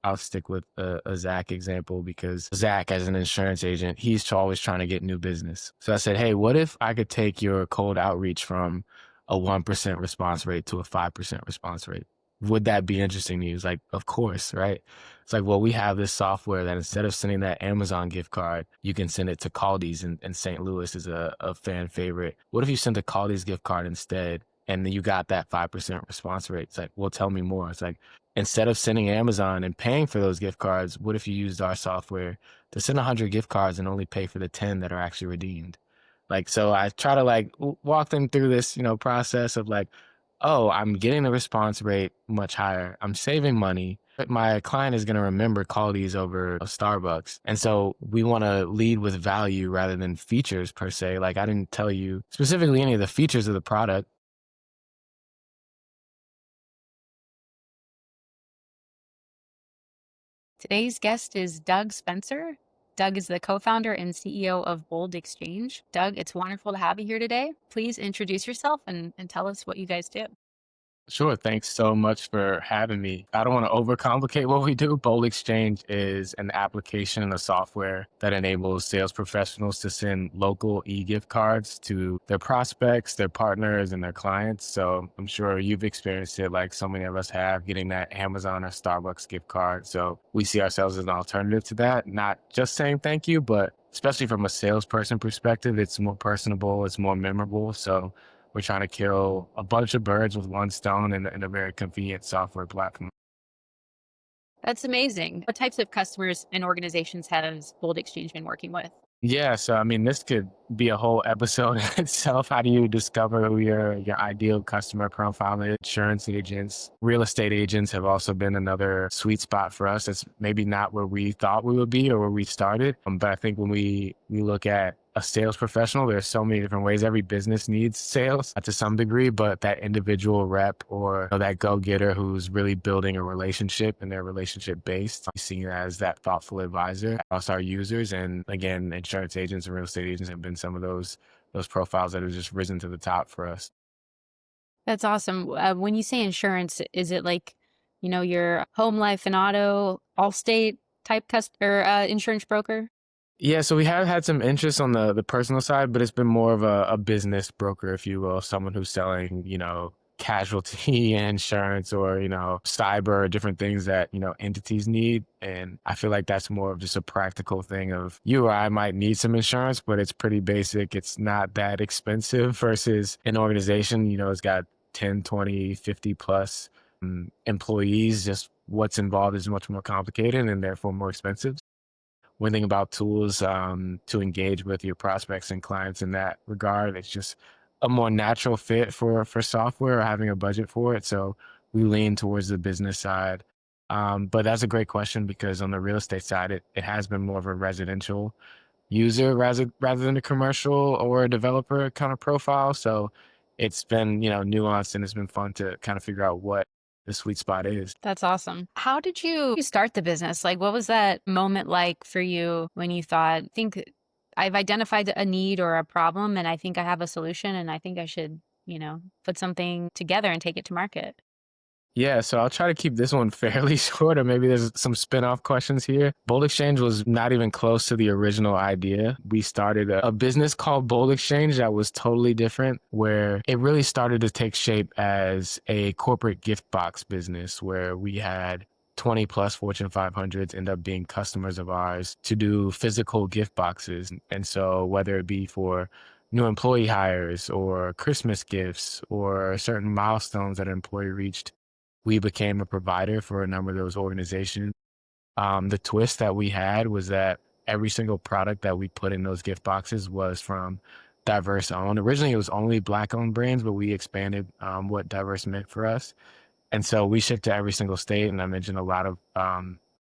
I'll stick with a Zach example because Zach, as an insurance agent, he's always trying to get new business. So I said, hey, what if I could take your cold outreach from a 1% response rate to a 5% response rate? Would that be interesting to you? He's like, of course, right? It's like, well, we have this software that instead of sending that Amazon gift card, you can send it to Caldi's in St. Louis is a fan favorite. What if you sent a Caldi's gift card instead? And then you got that 5% response rate. It's like, well, tell me more. It's like, instead of sending Amazon and paying for those gift cards, what if you used our software to send 100 gift cards and only pay for the 10 that are actually redeemed? Like, so I try to like walk them through this, process of like, oh, I'm getting the response rate much higher. I'm saving money. But my client is going to remember Caldi's over a Starbucks. And so we want to lead with value rather than features per se. Like, I didn't tell you specifically any of the features of the product. Today's guest is Doug Spencer. Doug is the co-founder and CEO of Bold Xchange. Doug, it's wonderful to have you here today. Please introduce yourself and tell us what you guys do. Sure. Thanks so much for having me. I don't want to overcomplicate what we do. Bold Exchange is an application and a software that enables sales professionals to send local e-gift cards to their prospects, their partners, and their clients. So I'm sure you've experienced it like so many of us have, getting that Amazon or Starbucks gift card. So we see ourselves as an alternative to that, not just saying thank you, but especially from a salesperson perspective, it's more personable, it's more memorable. So we're trying to kill a bunch of birds with one stone in a very convenient software platform. That's amazing. What types of customers and organizations has Bold Exchange been working with? Yeah, so I mean, this could be a whole episode in itself. How do you discover who your ideal customer profile is? Insurance agents, real estate agents have also been another sweet spot for us. It's maybe not where we thought we would be or where we started, but I think when we look at a sales professional, there's so many different ways. Every business needs sales to some degree, but that individual rep or that go-getter who's really building a relationship and they're relationship based, seen as that thoughtful advisor across our users. And again, insurance agents and real estate agents have been some of those profiles that have just risen to the top for us. That's awesome. When you say insurance, is it like, your home life and auto, Allstate type insurance broker? Yeah, so we have had some interest on the personal side, but it's been more of a business broker, if you will, someone who's selling, casualty insurance or, cyber, different things that, entities need. And I feel like that's more of just a practical thing of you or I might need some insurance, but it's pretty basic. It's not that expensive versus an organization, it's got 10, 20, 50 plus employees. Just what's involved is much more complicated and therefore more expensive. When thinking about tools to engage with your prospects and clients in that regard, it's just a more natural fit for software or having a budget for it. So we lean towards the business side. But that's a great question because on the real estate side, it has been more of a residential user rather than a commercial or a developer kind of profile. So it's been, nuanced and it's been fun to kind of figure out what the sweet spot is. That's awesome. How did you start the business? Like, what was that moment like for you when you thought, I think I've identified a need or a problem and I think I have a solution and I think I should, put something together and take it to market? Yeah, so I'll try to keep this one fairly short, or maybe there's some spin-off questions here. Bold Exchange was not even close to the original idea. We started a business called Bold Exchange that was totally different, where it really started to take shape as a corporate gift box business where we had 20 plus Fortune 500s end up being customers of ours to do physical gift boxes. And so whether it be for new employee hires or Christmas gifts or certain milestones that an employee reached, we became a provider for a number of those organizations. The twist that we had was that every single product that we put in those gift boxes was from diverse owned. Originally, it was only Black owned brands, but we expanded what diverse meant for us. And so we shipped to every single state. And I mentioned a lot of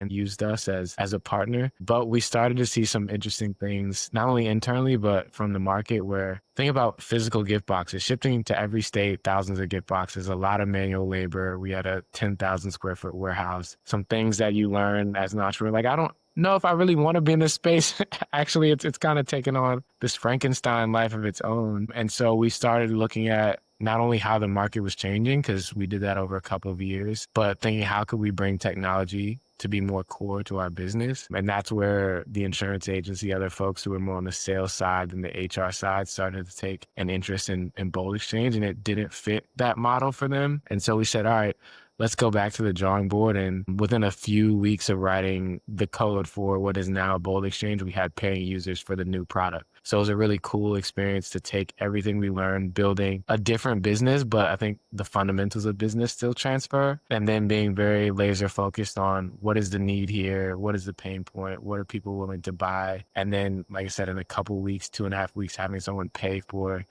and used us as a partner. But we started to see some interesting things, not only internally, but from the market where think about physical gift boxes, shipping to every state, thousands of gift boxes, a lot of manual labor. We had a 10,000 square foot warehouse, some things that you learn as an entrepreneur. Like, I don't know if I really want to be in this space. Actually, it's kind of taken on this Frankenstein life of its own. And so we started looking at not only how the market was changing, because we did that over a couple of years, but thinking how could we bring technology to be more core to our business. And that's where the insurance agency, other folks who were more on the sales side than the HR side, started to take an interest in Bold Exchange, and it didn't fit that model for them. And so we said, all right, let's go back to the drawing board. And within a few weeks of writing the code for what is now Bold Exchange, we had paying users for the new product. So it was a really cool experience to take everything we learned building a different business, but I think the fundamentals of business still transfer. And then being very laser focused on what is the need here? What is the pain point? What are people willing to buy? And then, like I said, in a couple weeks, 2.5 weeks, having someone pay for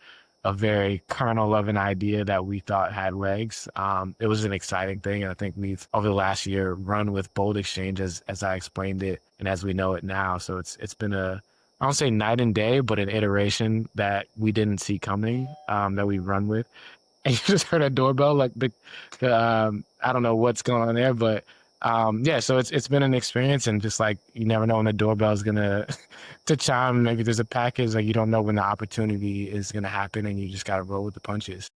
a very kernel of an idea that we thought had legs. It was an exciting thing. And I think we've, over the last year, run with Bold Exchange as I explained it and as we know it now. So it's been I don't say night and day, but an iteration that we didn't see coming, that we run with. And you just heard a doorbell, like I don't know what's going on there, but yeah, so it's been an experience, and just like you never know when the doorbell is gonna to chime. Maybe there's a package, like you don't know when the opportunity is gonna happen, and you just gotta roll with the punches.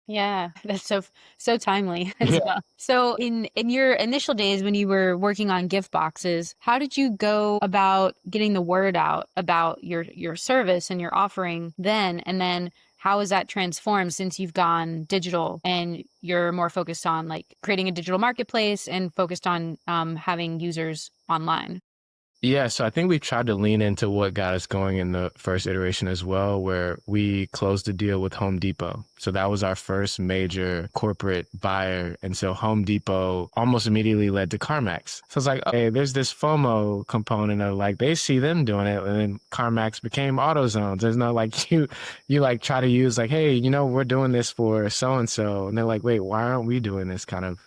Yeah, that's so timely as Yeah. well. So in your initial days when you were working on gift boxes, how did you go about getting the word out about your service and your offering then? And then how has that transformed since you've gone digital and you're more focused on like creating a digital marketplace and focused on having users online? Yeah, so I think we tried to lean into what got us going in the first iteration as well, where we closed a deal with Home Depot. So that was our first major corporate buyer. And so Home Depot almost immediately led to CarMax. So it's like, okay, there's this FOMO component of like, they see them doing it. And then CarMax became AutoZones. There's no like, you like try to use like, hey, we're doing this for so-and-so. And they're like, wait, why aren't we doing this kind of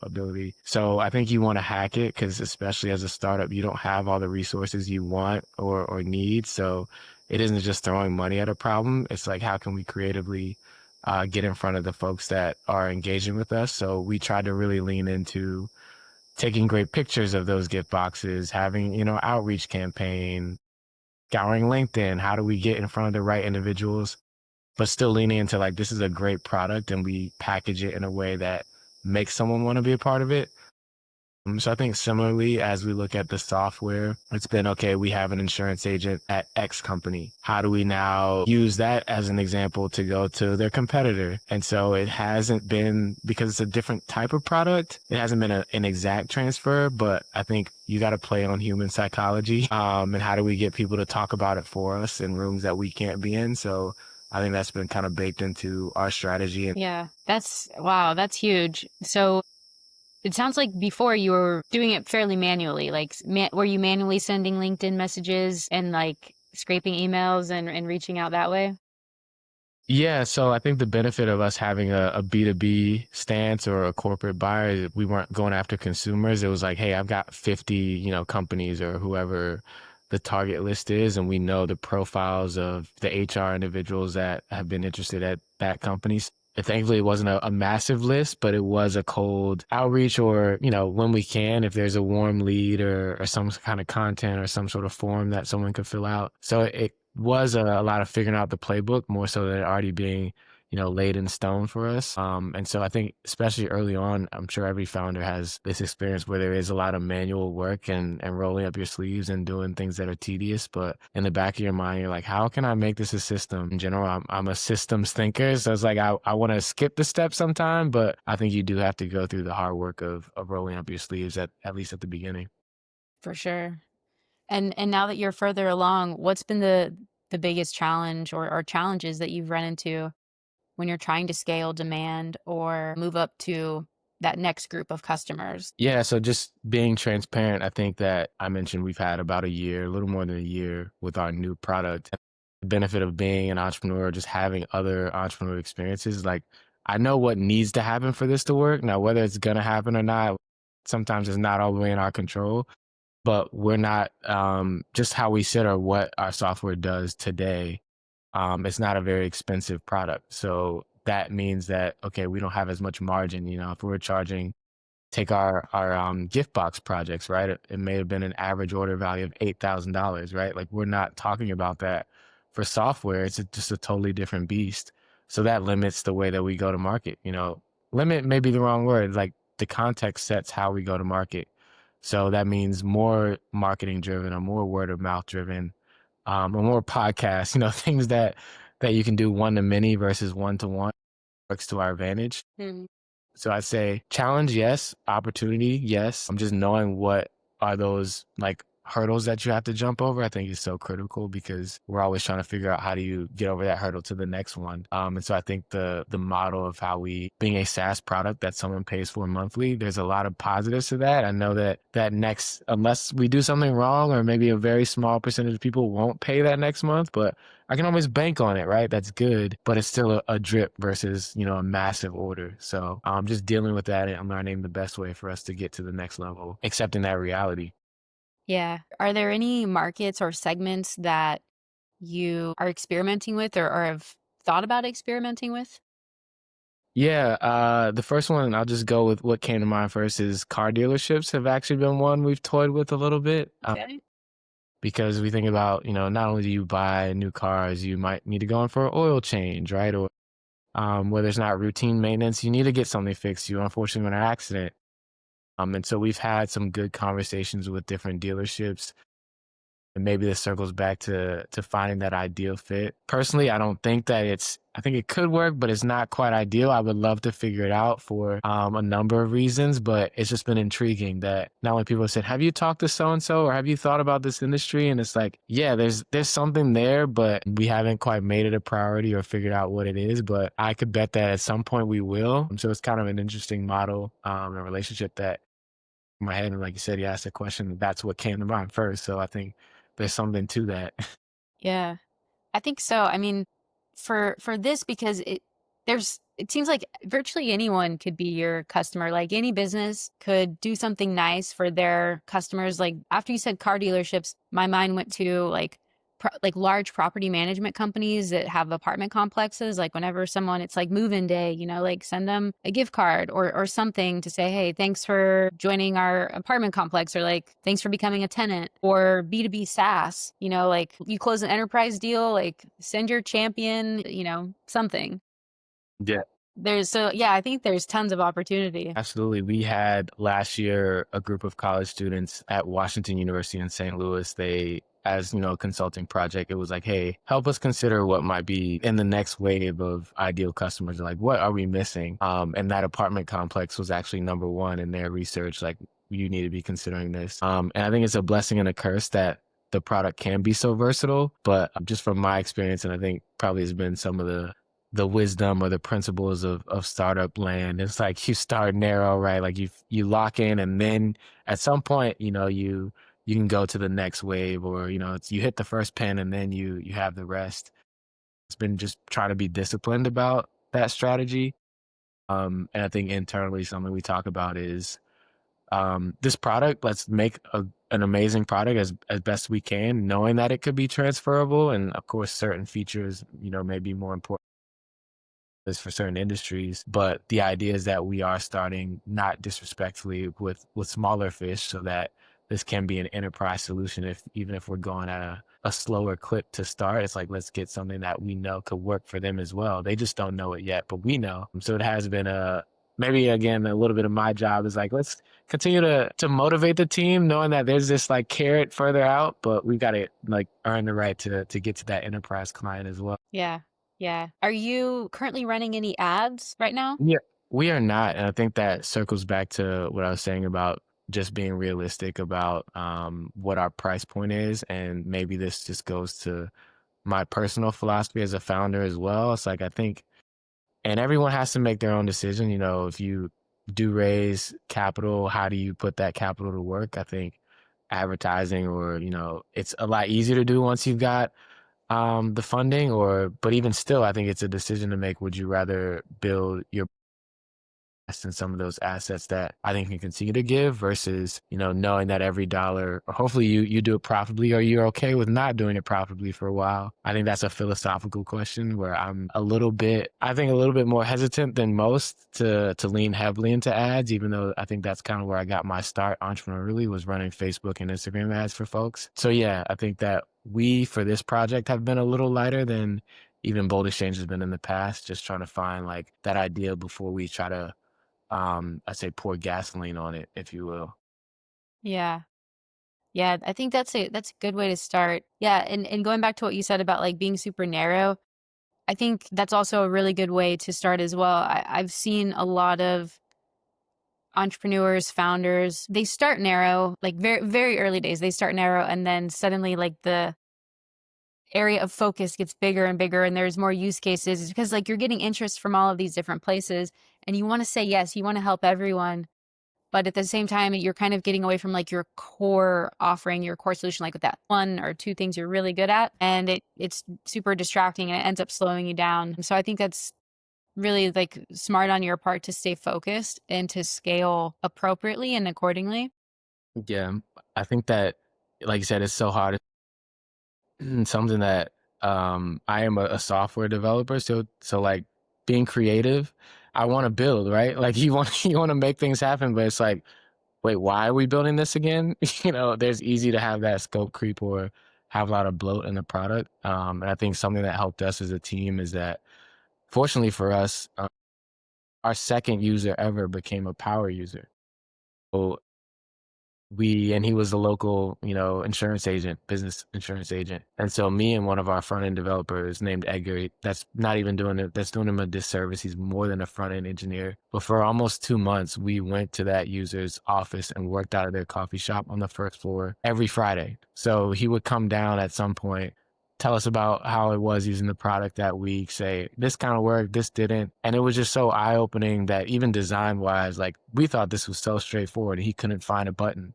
ability. So I think you want to hack it because especially as a startup, you don't have all the resources you want or need. So it isn't just throwing money at a problem. It's like, how can we creatively get in front of the folks that are engaging with us? So we tried to really lean into taking great pictures of those gift boxes, having, outreach campaign, scouring LinkedIn. How do we get in front of the right individuals, but still leaning into like, this is a great product and we package it in a way that makes someone want to be a part of it. So I think similarly, as we look at the software, it's been, okay, we have an insurance agent at X company. How do we now use that as an example to go to their competitor? And so it hasn't been, because it's a different type of product, it hasn't been an exact transfer, but I think you got to play on human psychology. And how do we get people to talk about it for us in rooms that we can't be in? So I think that's been kind of baked into our strategy. Yeah, wow, that's huge. So it sounds like before you were doing it fairly manually. Like, were you manually sending LinkedIn messages and like scraping emails and reaching out that way? Yeah, so I think the benefit of us having a B2B stance or a corporate buyer, is we weren't going after consumers. It was like, hey, I've got 50, companies or whoever the target list is, and we know the profiles of the HR individuals that have been interested at that company. Thankfully, it wasn't a massive list, but it was a cold outreach, or, when we can, if there's a warm lead or some kind of content or some sort of form that someone could fill out. So it was a lot of figuring out the playbook more so than it already being, laid in stone for us. And so I think especially early on, I'm sure every founder has this experience where there is a lot of manual work and rolling up your sleeves and doing things that are tedious. But in the back of your mind, you're like, how can I make this a system? In general, I'm a systems thinker. So it's like, I want to skip the steps sometime, but I think you do have to go through the hard work of rolling up your sleeves at least at the beginning. For sure. And now that you're further along, what's been the biggest challenge or challenges that you've run into when you're trying to scale demand or move up to that next group of customers? Yeah, so just being transparent, I think that I mentioned we've had about a year, a little more than a year with our new product. The benefit of being an entrepreneur, just having other entrepreneur experiences, like I know what needs to happen for this to work. Now, whether it's going to happen or not, sometimes it's not all the way in our control, but we're not, just how we sit or what our software does today. It's not a very expensive product. So that means that, okay, we don't have as much margin. If we're charging, take our gift box projects, right? It may have been an average order value of $8,000, right? Like we're not talking about that for software. It's just a totally different beast. So that limits the way that we go to market. Limit may be the wrong word. Like the context sets how we go to market. So that means more marketing driven or more word of mouth driven, or more podcasts, things that you can do one to many versus one to one works to our advantage. Mhm. So I'd say challenge, yes. Opportunity, yes. I'm just knowing what are those like hurdles that you have to jump over. I think is so critical because we're always trying to figure out how do you get over that hurdle to the next one. And so I think the model of how we being a SaaS product that someone pays for monthly, there's a lot of positives to that. I know that next, unless we do something wrong, or maybe a very small percentage of people won't pay that next month, but I can always bank on it, right? That's good, but it's still a drip versus, a massive order. So just dealing with that and learning the best way for us to get to the next level, accepting that reality. Yeah. Are there any markets or segments that you are experimenting with or have thought about experimenting with? Yeah, the first one, I'll just go with what came to mind first is car dealerships have actually been one we've toyed with a little bit. Okay. Because we think about, not only do you buy new cars, you might need to go in for an oil change, right? Or where there's not routine maintenance, you need to get something fixed. You unfortunately in an accident. And so we've had some good conversations with different dealerships. And maybe this circles back to finding that ideal fit. Personally, I don't think that I think it could work, but it's not quite ideal. I would love to figure it out for a number of reasons, but it's just been intriguing that not only people have said, have you talked to so-and-so or have you thought about this industry? And it's like, yeah, there's something there, but we haven't quite made it a priority or figured out what it is, but I could bet that at some point we will. So it's kind of an interesting model, and relationship that in my head. And like you said, you asked a question, that's what came to mind first. So I think there's something to that. Yeah. I think so. I mean, for this, because it seems like virtually anyone could be your customer. Like any business could do something nice for their customers. Like after you said car dealerships, my mind went to like large property management companies that have apartment complexes. Like whenever someone, it's like move-in day, like send them a gift card or something to say, hey, thanks for joining our apartment complex, or like thanks for becoming a tenant. Or B2B SaaS, like you close an enterprise deal, like send your champion, something. Yeah, Yeah, I think there's tons of opportunity. absolutely. We had last year a group of college students at Washington University in St. Louis. They, as a consulting project, it was like, hey, help us consider what might be in the next wave of ideal customers. Like, what are we missing? And that apartment complex was actually number one in their research. Like, you need to be considering this. And I think it's a blessing and a curse that the product can be so versatile. But just from my experience, and I think probably has been some of the wisdom or the principles of startup land. It's like you start narrow, right? Like you lock in, and then at some point, you can go to the next wave, or you hit the first pin and then you have the rest. It's been just trying to be disciplined about that strategy. And I think internally something we talk about is this product, let's make an amazing product as best we can, knowing that it could be transferable. And of course, certain features, may be more important is for certain industries, but the idea is that we are starting not disrespectfully with smaller fish, so that this can be an enterprise solution. Even if we're going at a slower clip to start, it's like, let's get something that we know could work for them as well. They just don't know it yet, but we know. So it has been maybe again a little bit of my job is like, let's continue to motivate the team, knowing that there's this like carrot further out, but we've got to like earn the right to get to that enterprise client as well. Yeah. Yeah. Are you currently running any ads right now? Yeah, we are not. And I think that circles back to what I was saying about just being realistic about what our price point is. And maybe this just goes to my personal philosophy as a founder as well. It's like, I think, and everyone has to make their own decision. If you do raise capital, how do you put that capital to work? I think advertising, or, it's a lot easier to do once you've got the funding, but even still, I think it's a decision to make. Would you rather build your in some of those assets that I think can continue to give versus, knowing that every dollar, or hopefully you do it profitably, or you're okay with not doing it profitably for a while. I think that's a philosophical question where I'm a little bit more hesitant than most to lean heavily into ads, even though I think that's kind of where I got my start entrepreneurially, was running Facebook and Instagram ads for folks. So yeah, I think that we, for this project, have been a little lighter than even Bold Exchange has been in the past, just trying to find like that idea before we try to, I say pour gasoline on it, if you will. Yeah. Yeah, I think that's a good way to start. Yeah, and going back to what you said about like being super narrow, I think that's also a really good way to start as well. I've seen a lot of entrepreneurs, founders, they start narrow, like very, very early days, they start narrow and then suddenly like the area of focus gets bigger and bigger and there's more use cases. It's because like you're getting interest from all of these different places and you want to say yes, you want to help everyone. But at the same time, you're kind of getting away from like your core offering, your core solution, like with that one or two things you're really good at. And it's super distracting and it ends up slowing you down. So I think that's really like smart on your part to stay focused and to scale appropriately and accordingly. Yeah, I think that, like you said, it's so hard. Something that I am a software developer, so like being creative, I want to build, right? Like you want you want to make things happen, but it's like, wait, why are we building this again? There's easy to have that scope creep or have a lot of bloat in the product. And I think something that helped us as a team is that, fortunately for us, our second user ever became a power user. So and he was a local, insurance agent, business insurance agent. And so me and one of our front end developers named Edgar, that's not even doing it, that's doing him a disservice. He's more than a front end engineer. But for almost 2 months, we went to that user's office and worked out of their coffee shop on the first floor every Friday. So he would come down at some point, tell us about how it was using the product that week, say this kind of worked, this didn't. And it was just so eye-opening that even design-wise, like we thought this was so straightforward. He couldn't find a button,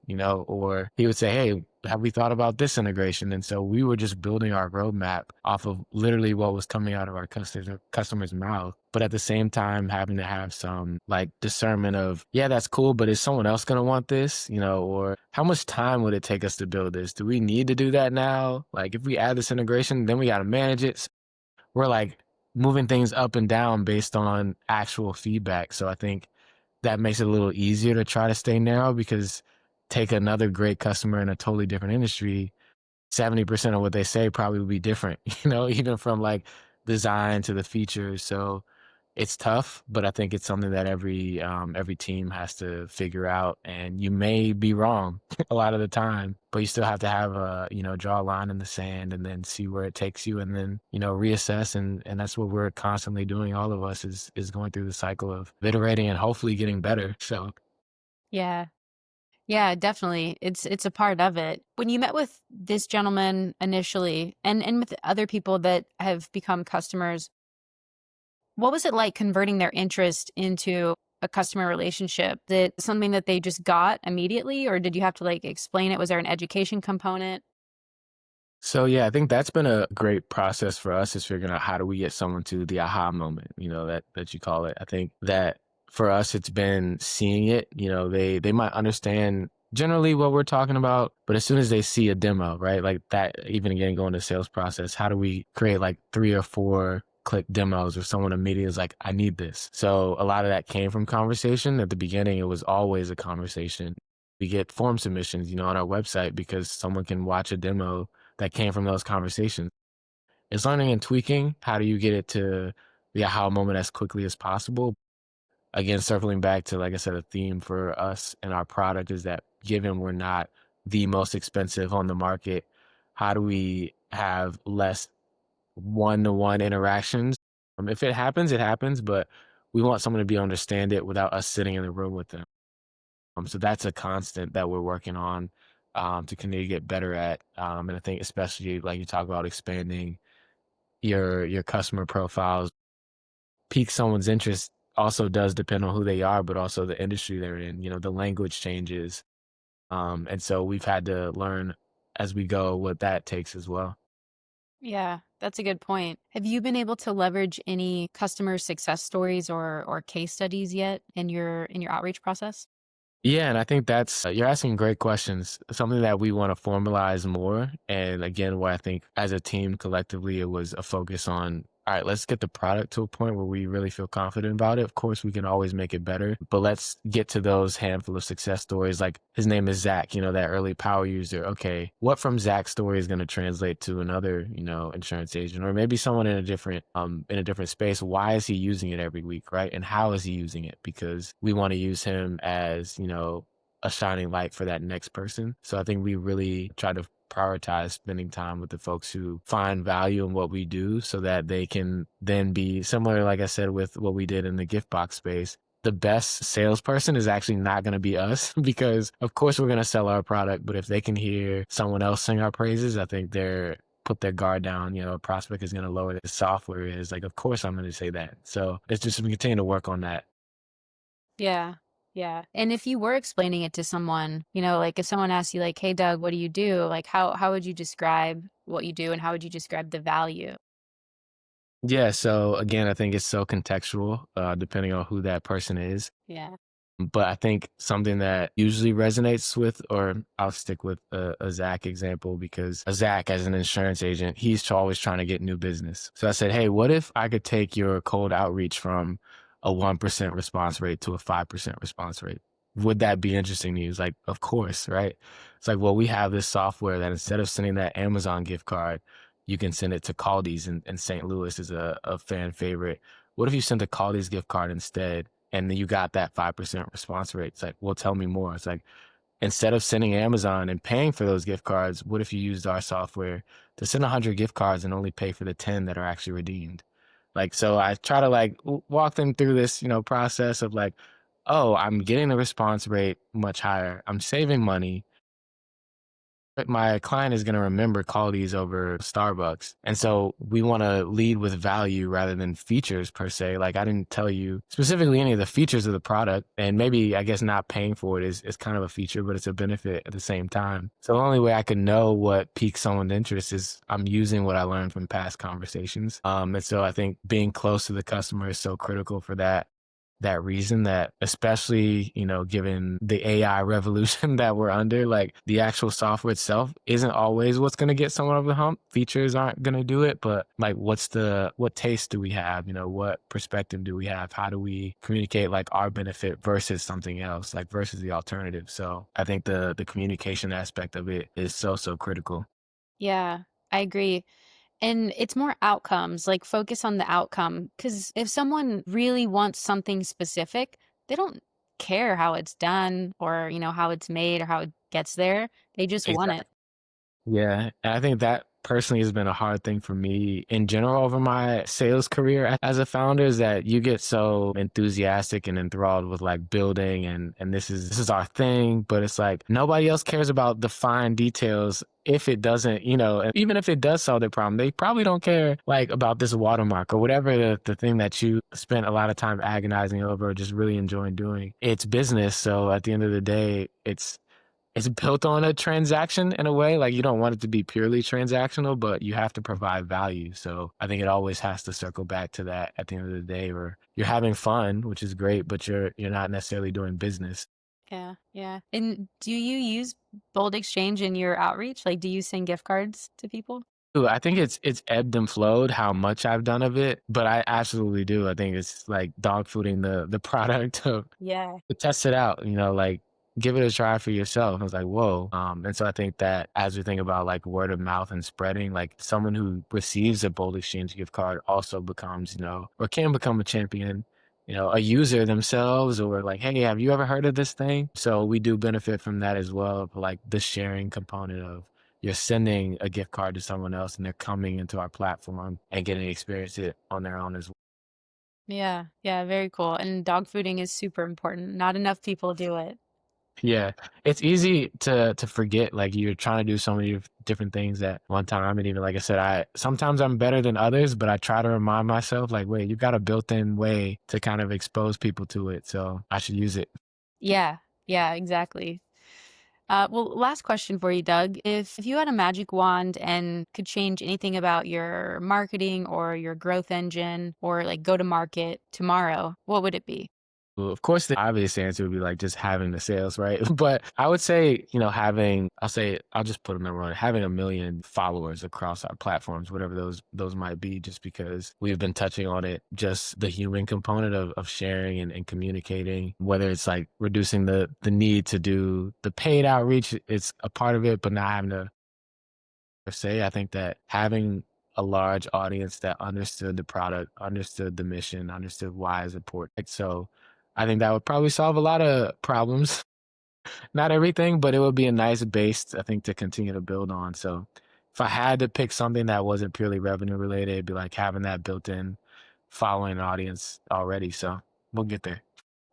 or he would say, hey, have we thought about this integration? And so we were just building our roadmap off of literally what was coming out of our customer's mouth. But at the same time, having to have some like discernment of, yeah, that's cool, but is someone else going to want this? Or how much time would it take us to build this? Do we need to do that now? Like if we add this integration, then we got to manage it. So we're like moving things up and down based on actual feedback. So I think that makes it a little easier to try to stay narrow, because take another great customer in a totally different industry, 70% of what they say probably will be different, even from like design to the features. So it's tough, but I think it's something that every team has to figure out. And you may be wrong a lot of the time, but you still have to have draw a line in the sand and then see where it takes you, and then reassess. And that's what we're constantly doing. All of us is going through the cycle of iterating and hopefully getting better. So Yeah. Yeah, definitely. It's a part of it. When you met with this gentleman initially and with other people that have become customers, what was it like converting their interest into a customer relationship? That something that they just got immediately, or did you have to like explain it? Was there an education component? So yeah, I think that's been a great process for us, is figuring out how do we get someone to the aha moment, that you call it. I think that for us, it's been seeing it. They might understand generally what we're talking about, but as soon as they see a demo, right, like that, even again going to sales process, how do we create like 3 or 4 click demos where someone immediately is like, I need this. So a lot of that came from conversation. At the beginning, it was always a conversation. We get form submissions, on our website because someone can watch a demo that came from those conversations. It's learning and tweaking. How do you get it to the aha moment as quickly as possible? Again, circling back to, like I said, a theme for us and our product is that, given we're not the most expensive on the market, how do we have less one-to-one interactions? If it happens, it happens, but we want someone to be able to understand it without us sitting in the room with them. So that's a constant that we're working on, to continue to get better at. And I think especially like you talk about expanding your customer profiles, pique someone's interest also does depend on who they are, but also the industry they're in. The language changes. And so we've had to learn as we go what that takes as well. Yeah, that's a good point. Have you been able to leverage any customer success stories or case studies yet in your outreach process? Yeah, and I think that's, you're asking great questions, something that we want to formalize more. And again, where I think as a team collectively, it was a focus on all right, let's get the product to a point where we really feel confident about it. Of course, we can always make it better, but let's get to those handful of success stories. Like his name is Zach, that early power user. Okay, what from Zach's story is going to translate to another, insurance agent, or maybe someone in a different space? Why is he using it every week, right? And how is he using it? Because we want to use him as, a shining light for that next person. So I think we really try to prioritize spending time with the folks who find value in what we do so that they can then be similar, like I said, with what we did in the gift box space. The best salesperson is actually not going to be us because of course we're going to sell our product, but if they can hear someone else sing our praises, I think they're put their guard down. A prospect is going to lower the software is like, of course I'm going to say that. So it's just we continue to work on that. Yeah. Yeah. And if you were explaining it to someone, like if someone asked you like, "Hey Doug, what do you do?" Like how would you describe what you do and how would you describe the value? Yeah. So again, I think it's so contextual, depending on who that person is. Yeah. But I think something that usually resonates with, or I'll stick with a Zach example because a Zach as an insurance agent, he's always trying to get new business. So I said, hey, what if I could take your cold outreach from a 1% response rate to a 5% response rate? Would that be interesting to you? He's like, of course, right? It's like, well, we have this software that instead of sending that Amazon gift card, you can send it to Caldi's in St. Louis is a fan favorite. What if you sent a Caldi's gift card instead? And then you got that 5% response rate. It's like, well, tell me more. It's like, instead of sending Amazon and paying for those gift cards, what if you used our software to send 100 gift cards and only pay for the 10 that are actually redeemed? Like, so I try to like walk them through this, process of like, oh, I'm getting the response rate much higher. I'm saving money. But my client is going to remember qualities over Starbucks. And so we want to lead with value rather than features per se. Like I didn't tell you specifically any of the features of the product. And maybe I guess not paying for it is kind of a feature, but it's a benefit at the same time. So the only way I can know what piques someone's interest is I'm using what I learned from past conversations. And so I think being close to the customer is so critical for that reason that especially, given the AI revolution that we're under, like the actual software itself isn't always what's going to get someone over the hump. Features aren't going to do it, but like what taste do we have? What perspective do we have? How do we communicate like our benefit versus something else, like versus the alternative? So I think the communication aspect of it is so, so critical. Yeah, I agree. And it's more outcomes, like focus on the outcome. Because if someone really wants something specific, they don't care how it's done or, how it's made or how it gets there. They just want it. Yeah, and I think that personally has been a hard thing for me in general over my sales career as a founder is that you get so enthusiastic and enthralled with like building and this is our thing, but it's like nobody else cares about the fine details if it doesn't, and even if it does solve their problem, they probably don't care like about this watermark or whatever the thing that you spent a lot of time agonizing over or just really enjoying doing. It's business, so at the end of the day, it's built on a transaction in a way. Like you don't want it to be purely transactional, but you have to provide value. So I think it always has to circle back to that at the end of the day where you're having fun, which is great, but you're not necessarily doing business. Yeah, yeah. And do you use Bold Exchange in your outreach? Like, do you send gift cards to people? Ooh, I think it's ebbed and flowed how much I've done of it, but I absolutely do. I think it's like dog fooding the product of Yeah. to test it out, like give it a try for yourself. I was like, whoa. And so I think that as we think about like word of mouth and spreading, like someone who receives a Bold Exchange gift card also becomes, or can become a champion, a user themselves or like, hey, have you ever heard of this thing? So we do benefit from that as well, of like the sharing component of you're sending a gift card to someone else and they're coming into our platform and getting to experience it on their own as well. Yeah, yeah, very cool. And dog fooding is super important. Not enough people do it. Yeah, it's easy to forget, like, you're trying to do so many different things at one time, and even like I said, I sometimes I'm better than others, but I try to remind myself, like, "Wait, you've got a built-in way to kind of expose people to it, so I should use it." Yeah, yeah, exactly. Well, last question for you, Doug. If you had a magic wand and could change anything about your marketing or your growth engine or like go to market tomorrow, what would it be? Well, of course, the obvious answer would be like just having the sales, right? But I would say, I'll just put a number on it, having 1 million followers across our platforms, whatever those might be, just because we've been touching on it, just the human component of sharing and communicating, whether it's like reducing the need to do the paid outreach, it's a part of it, but not having to per se. I think that having a large audience that understood the product, understood the mission, understood why it's important. Like, so I think that would probably solve a lot of problems. Not everything, but it would be a nice base, I think, to continue to build on. So if I had to pick something that wasn't purely revenue related, it'd be like having that built in following audience already. So we'll get there.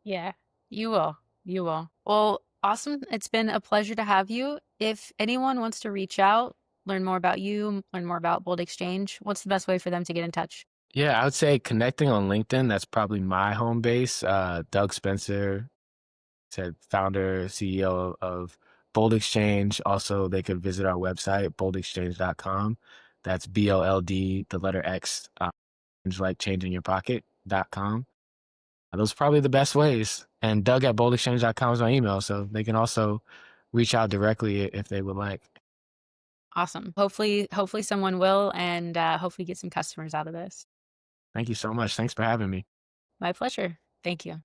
Yeah, you will. You will. Well, awesome. It's been a pleasure to have you. If anyone wants to reach out, learn more about you, learn more about Bold Exchange, what's the best way for them to get in touch? Yeah, I would say connecting on LinkedIn. That's probably my home base. Doug Spencer, said founder, CEO of Bold Exchange. Also, they could visit our website, boldexchange.com. That's BOLD, the letter X, like changing your pocket.com. Those are probably the best ways. And Doug at boldexchange.com is my email. So they can also reach out directly if they would like. Awesome. Hopefully someone will, and hopefully get some customers out of this. Thank you so much. Thanks for having me. My pleasure. Thank you.